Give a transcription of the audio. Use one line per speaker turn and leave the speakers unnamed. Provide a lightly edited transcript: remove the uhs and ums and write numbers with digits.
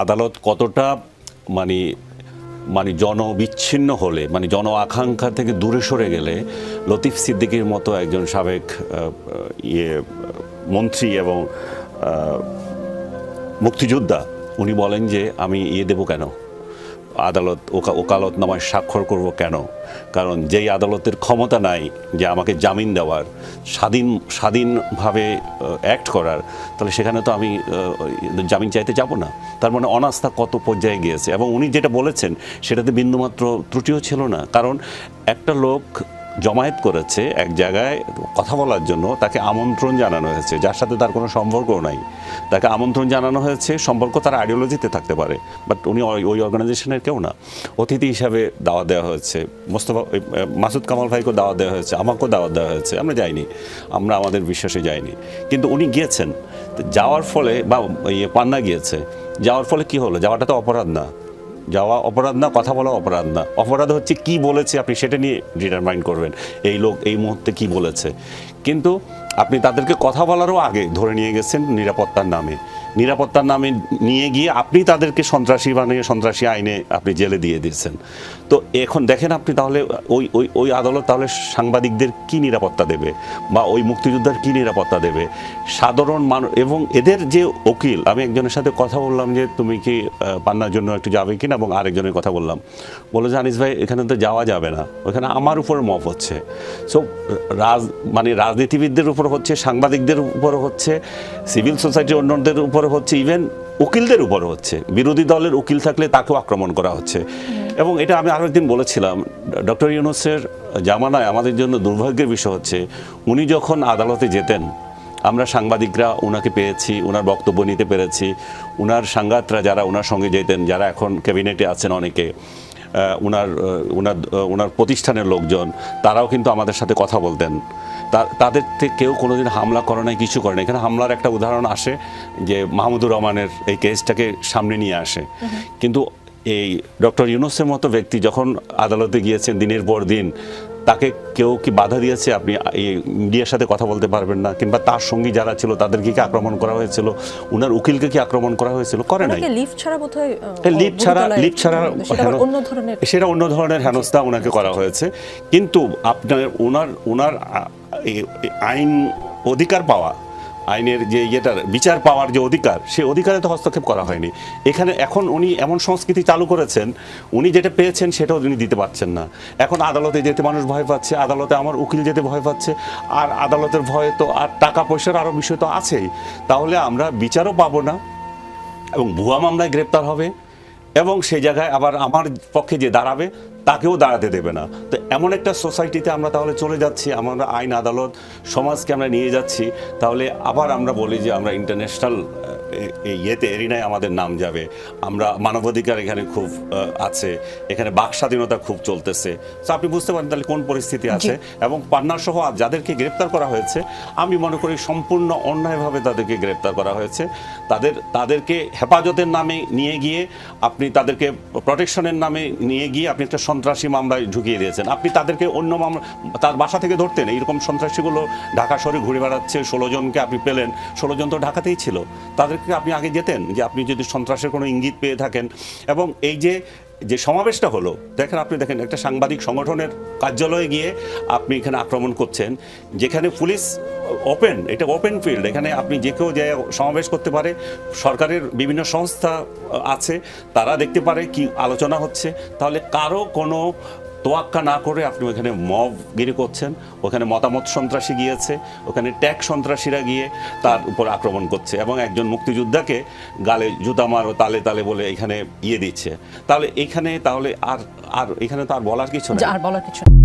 আদালত কতটা মানে মানে জনবিচ্ছিন্ন হলে, মানে জন আকাঙ্ক্ষা থেকে দূরে সরে গেলে লতিফ সিদ্দিকীর মতো একজন সাবেক মন্ত্রী এবং মুক্তিযোদ্ধা উনি বলেন যে আমি দেবো কেন, আদালত ওকালতনামায় স্বাক্ষর করব কেন? কারণ যেই আদালতের ক্ষমতা নাই যে আমাকে জামিন দেওয়ার, স্বাধীনভাবে অ্যাক্ট করার, তাহলে সেখানে তো আমি জামিন চাইতে যাব না। তার মানে অনাস্থা কত পর্যায়ে গিয়েছে। এবং উনি যেটা বলেছেন সেটাতে বিন্দুমাত্র ত্রুটিও ছিল না। কারণ একটা লোক জমায়েত করেছে এক জায়গায় কথা বলার জন্য, তাকে আমন্ত্রণ জানানো হয়েছে, যার সাথে তার কোনো সম্পর্কও নাই। তাকে আমন্ত্রণ জানানো হয়েছে, সম্পর্ক তার আইডিওলজিতে থাকতে পারে, বাট উনি ওই অর্গানাইজেশনের কেউ না। অতিথি হিসাবে দাওয়াত দেওয়া হয়েছে, মাসুদ কামাল ভাইকেও দাওয়াত দেওয়া হয়েছে, আমাকেও দাওয়াত দেওয়া হয়েছে, আমরা যাইনি, আমরা আমাদের বিশ্বাসে যাইনি। কিন্তু উনি গিয়েছেন, যাওয়ার ফলে বা পান্না গিয়েছে, যাওয়ার ফলে কি হলো? যাওয়াটা তো অপরাধ না, যাওয়া অপরাধ না, কথা বলা অপরাধ না। অপরাধ হচ্ছে কি বলেছে আপনি সেটা নিয়ে ডিটারমাইন করবেন, এই লোক এই মুহূর্তে কি বলেছে। কিন্তু আপনি তাদেরকে কথা বলারও আগে ধরে নিয়ে গেছেন নিরাপত্তার নামে নিয়ে গিয়ে আপনি তাদেরকে সন্ত্রাসী বানিয়ে সন্ত্রাসী আইনে আপনি জেলে দিয়ে দিচ্ছেন। তো এখন দেখেন আপনি তাহলে ওই আদালত তাহলে সাংবাদিকদের কি নিরাপত্তা দেবে, বা ওই মুক্তিযোদ্ধার কি নিরাপত্তা দেবে? সাধারণ মানুষ এবং এদের যে উকিল, আমি একজনের সাথে কথা বললাম যে তুমি কি পান্নার জন্য একটু যাবে কিনা, এবং আরেকজনের কথা বললাম, বলে যে আনিস ভাই এখানে তো যাওয়া যাবে না, ওখানে আমার উপর মফ হচ্ছে। সো মানে রাজনীতিবিদদের উপর হচ্ছে, সাংবাদিকদের উপর হচ্ছে, সিভিল সোসাইটির অন্যদের উপর হচ্ছে, ইভেন উকিলদের উপর হচ্ছে। বিরোধী দলের উকিল থাকলে তাকেও আক্রমণ করা হচ্ছে। এবং এটা আমি আরও একদিন বলেছিলাম, ডক্টর ইউনূসের জামানায় আমাদের জন্য দুর্ভাগ্যের বিষয় হচ্ছে উনি যখন আদালতে যেতেন, আমরা সাংবাদিকরা ওনাকে পেয়েছি, ওনার বক্তব্য নিতে পেরেছি, ওনার সাংঘাতরা যারা ওনার সঙ্গে যেতেন, যারা এখন ক্যাবিনেটে আছেন অনেকে, ওনার প্রতিষ্ঠানের লোকজন, তারাও কিন্তু আমাদের সাথে কথা বলতেন। তাদের থেকে কেউ কোনোদিন হামলা করে নাই, কিছু করে না। এখানে হামলার একটা উদাহরণ আসে যে মাহমুদুর রহমানের এই কেসটাকে সামনে নিয়ে আসে। কিন্তু এই ডক্টর ইউনূসের মতো ব্যক্তি যখন আদালতে গিয়েছেন দিনের পর দিন, তাকে কেউ কি বাধা দিয়েছে আপনি মিডিয়ার সাথে কথা বলতে পারবেন না? কিংবা তার সঙ্গী যারা ছিল তাদেরকে কি আক্রমণ করা হয়েছিল? উনার উকিলকে কি আক্রমণ করা হয়েছিল? করে নাই।
লিফট ছাড়া বোধহয়
সেটা অন্য ধরনের হেনস্থা ওনাকে করা হয়েছে। কিন্তু আপনার ওনার আইন অধিকার পাওয়া, আইনের যে বিচার পাওয়ার যে অধিকার, সেই অধিকারে তো হস্তক্ষেপ করা হয়নি এখানে। এখন উনি এমন সংস্কৃতি চালু করেছেন, উনি যেটা পেয়েছেন সেটাও উনি দিতে পারছেন না। এখন আদালতে যেতে মানুষ ভয় পাচ্ছে, আদালতে আমার উকিল যেতে ভয় পাচ্ছে, আর আদালতের ভয়ে তো আর টাকা পয়সার আরও বিষয় তো আছেই। তাহলে আমরা বিচারও পাবো না, এবং ভুয়া মামলায় গ্রেপ্তার হবে, এবং সেই জায়গায় আবার আমার পক্ষে যে দাঁড়াবে তাকেও দাঁড়াতে দেবে না। তো এমন একটা সোসাইটিতে আমরা তাহলে চলে যাচ্ছি, আমরা আইন আদালত সমাজকে আমরা নিয়ে যাচ্ছি। তাহলে আবার আমরা বলি যে আমরা ইন্টারন্যাশনাল এরিনায় আমাদের নাম যাবে, আমরা মানবাধিকার এখানে খুব আছে, এখানে বাক স্বাধীনতা খুব চলতেছে। তো আপনি বুঝতে পারেন তাহলে কোন পরিস্থিতি আছে। এবং পান্না সহ যাদেরকে গ্রেপ্তার করা হয়েছে, আমি মনে করি সম্পূর্ণ অন্যায়ভাবে তাদেরকে গ্রেপ্তার করা হয়েছে। তাদেরকে হেফাজতের নামে নিয়ে গিয়ে আপনি তাদেরকে প্রটেকশনের নামে নিয়ে গিয়ে আপনি একটা সন্ত্রাসী মামলায় ঢুকিয়ে দিয়েছেন। আপনি তাদেরকে অন্য মামলা তার বাসা থেকে ধরতেন। এইরকম সন্ত্রাসীগুলো ঢাকা শহরে ঘুরে বেড়াচ্ছে, 16 জনকে আপনি পেলেন, 16 জন তো ঢাকাতেই ছিল, তাদেরকে আপনি আগে যেতেন যে আপনি যদি সন্ত্রাসের কোনো ইঙ্গিত পেয়ে থাকেন। এবং এই যে সমাবেশটা হলো, দেখেন একটা সাংবাদিক সংগঠনের কার্যালয়ে গিয়ে আপনি এখানে আক্রমণ করছেন, যেখানে পুলিশ এটা ওপেন ফিল্ড, এখানে আপনি যে কেউ যে সমাবেশ করতে পারে। সরকারের বিভিন্ন সংস্থা আছে, তারা দেখতে পারে কি আলোচনা হচ্ছে। তাহলে কারো কোনো তোয়াক্কা না করে আপনি ওখানে মবগিরি করছেন। ওখানে মতামত সন্ত্রাসী গিয়েছে, ওখানে ট্যাগ সন্ত্রাসীরা গিয়ে তার উপর আক্রমণ করছে, এবং একজন মুক্তিযোদ্ধাকে গালে জুতা মারো তালে তালে বলে এখানে দিচ্ছে। তাহলে এখানে আর এখানে তো আর বলার কিছু নেই।